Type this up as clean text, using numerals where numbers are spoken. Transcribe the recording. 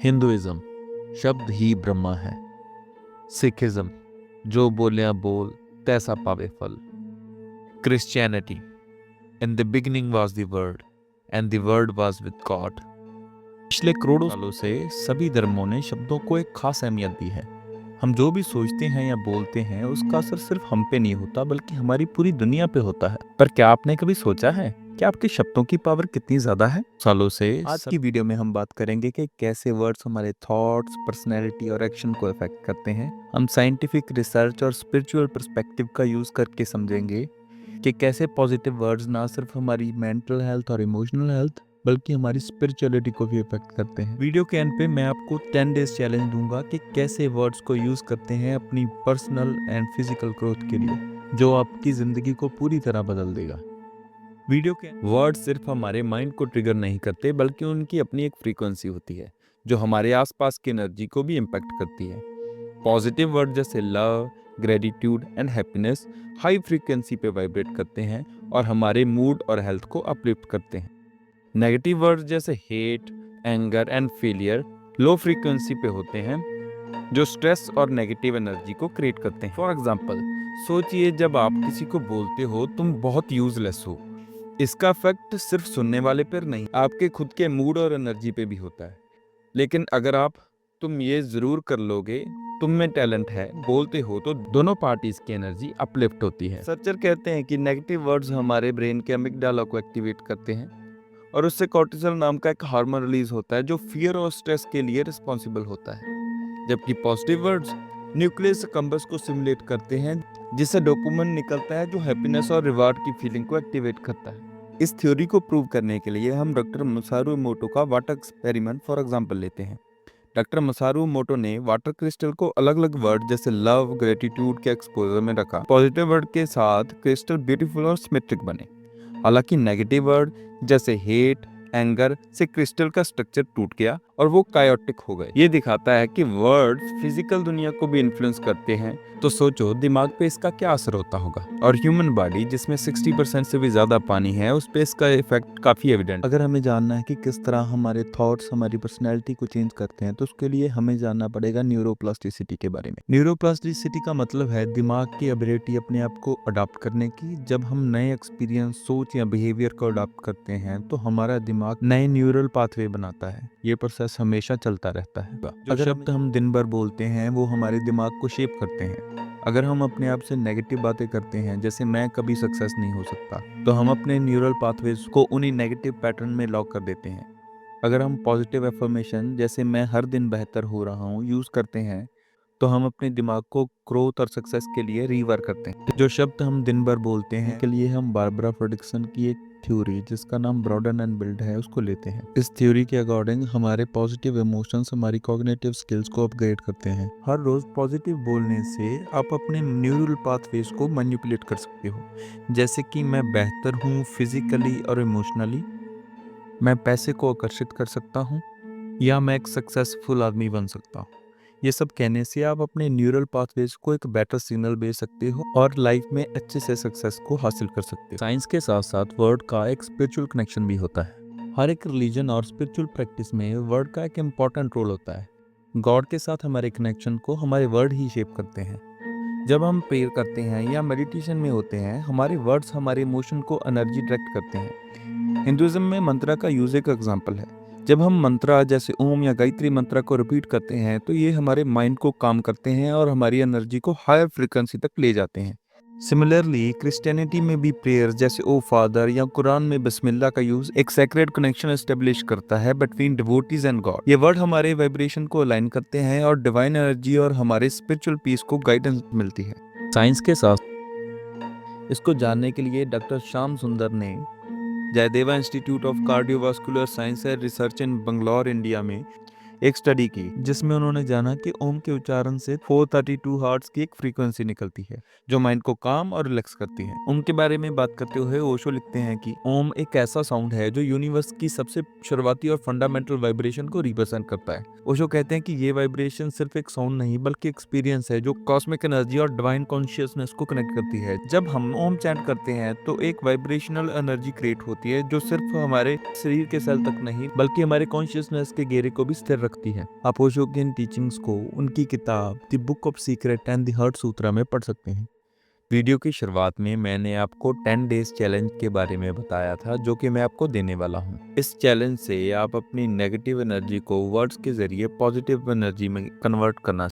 Hinduism शब्द ही ब्रह्मा है। Sikhism जो बोलिया बोल तैसा पावे फल। Christianity in the beginning was the word and the word was with God. पिछले करोड़ों सालों से सभी धर्मों ने शब्दों को एक खास अहमियत दी है। हम जो भी सोचते हैं या बोलते हैं उसका असर सिर्फ हम पे नहीं होता बल्कि हमारी पूरी दुनिया पे होता है। पर क्या आपने कभी सोचा है कि आपके शब्दों की पावर कितनी ज्यादा है? सालों से आज की वीडियो में हम बात करेंगे कि कैसे वर्ड्स हमारे थॉट्स, पर्सनैलिटी और एक्शन को इफेक्ट करते हैं। हम साइंटिफिक रिसर्च और स्पिरिचुअल पर्सपेक्टिव का यूज करके समझेंगे कि कैसे पॉजिटिव वर्ड्स ना सिर्फ हमारी मेंटल हेल्थ और इमोशनल हेल्थ बल्कि हमारी स्पिरिचुअलिटी को भी इफेक्ट करते हैं। वीडियो के एंड पे मैं आपको 10 डेज चैलेंज दूंगा कि कैसे वर्ड्स को यूज करते हैं अपनी पर्सनल एंड फिजिकल ग्रोथ के लिए, जो आपकी जिंदगी को पूरी तरह बदल देगा। वीडियो के वर्ड्स सिर्फ हमारे माइंड को ट्रिगर नहीं करते बल्कि उनकी अपनी एक फ्रीक्वेंसी होती है जो हमारे आसपास की एनर्जी को भी इम्पैक्ट करती है। पॉजिटिव वर्ड जैसे love, gratitude and happiness high frequency पे वाइब्रेट करते हैं और हमारे मूड और हेल्थ को अपलिफ्ट करते हैं। नेगेटिव वर्ड जैसे hate, anger and failure low frequency पे होते हैं जो स्ट्रेस और नेगेटिव एनर्जी को क्रिएट करते हैं। फॉर एग्जाम्पल, सोचिए जब आप किसी को बोलते हो तुम बहुत यूजलेस हो, इसका इफेक्ट सिर्फ सुनने वाले पर नहीं आपके खुद के मूड और एनर्जी पे भी होता है। लेकिन अगर आप तुम ये जरूर कर लोगे, तुम में टैलेंट है, बोलते हो, तो दोनों पार्टीज की एनर्जी अपलिफ्ट होती है। सर्चर कहते हैं कि नेगेटिव वर्ड्स हमारे ब्रेन के अमिगडाला को एक्टिवेट करते हैं और उससे कॉर्टिसोल नाम का एक हार्मोन रिलीज होता है जो फियर और स्ट्रेस के लिए रिस्पॉन्सिबल होता है। जबकि पॉजिटिव वर्ड्स न्यूक्लियस कंबस को सिमुलेट करते हैं जिससे डोपामिन निकलता है जो हैप्पीनेस और रिवार्ड की फीलिंग को एक्टिवेट करता है। इस थ्योरी को प्रूव करने के लिए हम डॉक्टर मसारू इमोटो का वाटर एक्सपेरिमेंट फॉर एग्जांपल लेते हैं। डॉक्टर मसारू इमोटो ने वाटर क्रिस्टल को अलग अलग वर्ड जैसे लव, ग्रेटिट्यूड के एक्सपोजर में रखा। पॉजिटिव वर्ड के साथ क्रिस्टल ब्यूटीफुल और सिमेट्रिक बने, हालांकि नेगेटिव वर्ड जैसे हेट, एंगर से क्रिस्टल का स्ट्रक्चर टूट गया और वो कायोटिक हो गए। ये दिखाता है कि वर्ड्स फिजिकल दुनिया को भी इन्फ्लुएंस करते हैं। तो सोचो दिमाग पे इसका क्या असर होता होगा। और ह्यूमन बॉडी जिसमें 60% से भी ज्यादा पानी है उस पे इसका इफेक्ट काफी एविडेंट। अगर हमें जानना है कि किस तरह हमारे थॉट्स हमारी पर्सनैलिटी को चेंज करते हैं तो उसके लिए हमें जानना पड़ेगा न्यूरोप्लास्टिसिटी के बारे में। न्यूरोप्लास्टिसिटी का मतलब है दिमाग की एबिलिटी अपने आप को अडॉप्ट करने की। जब हम नए एक्सपीरियंस, सोच या बिहेवियर को अडॉप्ट करते हैं तो हमारा दिमाग नए न्यूरल पाथवे बनाता है। ये प्रोसेस हमेशा चलता रहता है। जो शब्द हम दिन भर बोलते हैं वो हमारे दिमाग को शेप करते हैं। अगर हम अपने आप से नेगेटिव बातें करते हैं जैसे मैं कभी सक्सेस नहीं हो सकता, तो हम अपने न्यूरल पाथवेज को उन्हीं नेगेटिव पैटर्न में लॉक कर देते हैं। अगर हम पॉजिटिव एफर्मेशन जैसे मैं हर दिन बेहतर हो रहा हूँ यूज करते हैं तो हम अपने दिमाग को ग्रोथ और सक्सेस के लिए रीवर करते हैं। जो शब्द हम दिन भर बोलते हैं के लिए हम बारबरा फ्रेडरिक्सन की एक थ्योरी जिसका नाम ब्रॉडन एंड बिल्ड है उसको लेते हैं। इस थ्योरी के अकॉर्डिंग हमारे पॉजिटिव इमोशंस हमारी कॉग्निटिव स्किल्स को अपग्रेड करते हैं। हर रोज पॉजिटिव बोलने से आप अपने न्यूरल पाथवेज को मैनिपुलेट कर सकते हो। जैसे कि मैं बेहतर हूँ फिजिकली और इमोशनली, मैं पैसे को आकर्षित कर सकता हूँ, या मैं एक सक्सेसफुल आदमी बन सकता हूँ। ये सब कहने से आप अपने न्यूरल पाथवेज को एक बेटर सिग्नल भेज सकते हो और लाइफ में अच्छे से सक्सेस को हासिल कर सकते हो। साइंस के साथ साथ वर्ड का एक स्पिरिचुअल कनेक्शन भी होता है। हर एक रिलीजन और स्पिरिचुअल प्रैक्टिस में वर्ड का एक इम्पॉर्टेंट रोल होता है। गॉड के साथ हमारे कनेक्शन को हमारे वर्ड ही शेप करते हैं। जब हम प्रेयर करते हैं या मेडिटेशन में होते हैं हमारे वर्ड्स हमारे इमोशन को एनर्जी डायरेक्ट करते हैं। हिंदुइज्म में मंत्रा का यूज एक एग्जाम्पल है। जब हम मंत्रा जैसे ओम या गायत्री मंत्रा को रिपीट करते हैं तो ये हमारे माइंड को काम करते हैं और हमारी एनर्जी को हायर फ्रीक्वेंसी तक ले जाते हैं। सिमिलरली क्रिश्चियनिटी में भी प्रेयर जैसे ओ फादर या कुरान में बिस्मिल्लाह का यूज एक सेक्रेड कनेक्शन एस्टेब्लिश करता है बिटवीन डिवोटीज एंड गॉड। ये वर्ड हमारे वाइब्रेशन को अलाइन करते हैं और डिवाइन एनर्जी और हमारे स्पिरिचुअल पीस को गाइडेंस मिलती है। साइंस के साथ इसको जानने के लिए डॉक्टर श्याम सुंदर ने Jayadeva institute of cardiovascular science and research in Bangalore, India में एक स्टडी की जिसमें उन्होंने जाना कि ओम के उच्चारण से 432 हर्ट्ज की एक फ्रीक्वेंसी निकलती है जो माइंड को काम और रिलैक्स करती है। ओम के बारे में बात करते हुए ओशो लिखते हैं कि ओम एक ऐसा साउंड है जो यूनिवर्स की सबसे शुरुआती और फंडामेंटल वाइब्रेशन को रिप्रेजेंट करता है। ओशो कहते हैं कि ये वाइब्रेशन सिर्फ एक साउंड नहीं बल्कि एक्सपीरियंस है जो कॉस्मिक एनर्जी और डिवाइन कॉन्शियसनेस को कनेक्ट करती है। जब हम ओम चैंट करते हैं तो एक वाइब्रेशनल एनर्जी क्रिएट होती है जो सिर्फ हमारे शरीर के सेल तक नहीं बल्कि हमारे कॉन्शियसनेस के घेरे को भी स्थिर रखती सकती है। आप ओशो की इन टीचिंग्स को उनकी किताब the book of secret and the heart sutra में पढ़ सकते हैं। वीडियो की शुरुआत में मैंने आपको 10 डेज चैलेंज के बारे में बताया था, जो कि मैं आपको देने वाला हूँ। इस चैलेंज से आप अपनी नेगेटिव एनर्जी को वर्ड्स के जरिए पॉजिटिव एनर्जी में कन्वर्ट करना